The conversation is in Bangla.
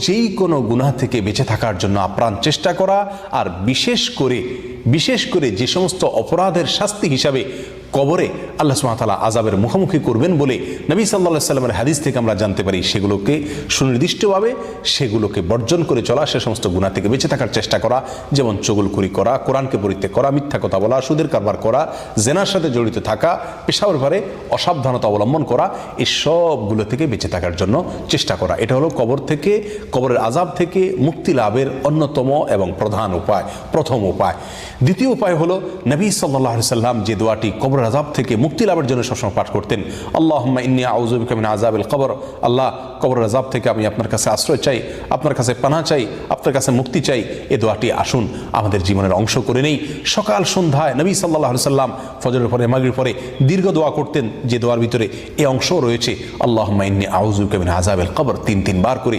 যেই কোনো গুনাহ থেকে বেঁচে থাকার জন্য আপ্রাণ চেষ্টা করা, আর বিশেষ করে যে সমস্ত অপরাধের শাস্তি হিসাবে কবরে আল্লাহ সুবহানাহু ওয়া তাআলা আযাবের মুখোমুখি করবেন বলে নবী সাল্লাল্লাহু আলাইহি সাল্লামের হাদিস থেকে আমরা জানতে পারি, সেগুলোকে সুনির্দিষ্টভাবে সেগুলোকে বর্জন করে চলা, সে সমস্ত গুনাহ থেকে বেঁচে থাকার চেষ্টা করা, যেমন চুগলখড়ি করা, কোরআনকে পরিত্যাগ করা, মিথ্যা কথা বলা, সুদের কারবার করা, জেনার সাথে জড়িত থাকা, পেশাবের ব্যাপারে অসাবধানতা অবলম্বন করা, এই সবগুলো থেকে বেঁচে থাকার জন্য চেষ্টা করা। এটা হলো কবরের আযাব থেকে মুক্তি লাভের অন্যতম এবং প্রথম উপায়। দ্বিতীয় উপায় হলো নবী সাল্লাল্লাহু আলাইহি সাল্লাম যে দোয়াটি কবরের আযাব থেকে মুক্তি লাভের জন্য সবসময় পাঠ করতেন, আল্লাহুম্মা ইন্নী আউযু বিকা মিন আযাবিল কবর, আল্লাহ কবরের আযাব থেকে আমি আপনার কাছে আশ্রয় চাই, আপনার কাছে পানাহ চাই, আপনার কাছে মুক্তি চাই। এই দোয়াটি আসুন আমাদের জীবনের অংশ করে নেই। সকাল সন্ধ্যায় নবী সাল্লাল্লাহু আলাইহি সাল্লাম ফজরের পরে মাগরিবের পরে দীর্ঘ দোয়া করতেন, যে দোয়ার ভিতরে এই অংশও রয়েছে, আল্লাহুম্মা ইন্নী আউযু বিকা মিন আযাবিল কবর, 3 বার করে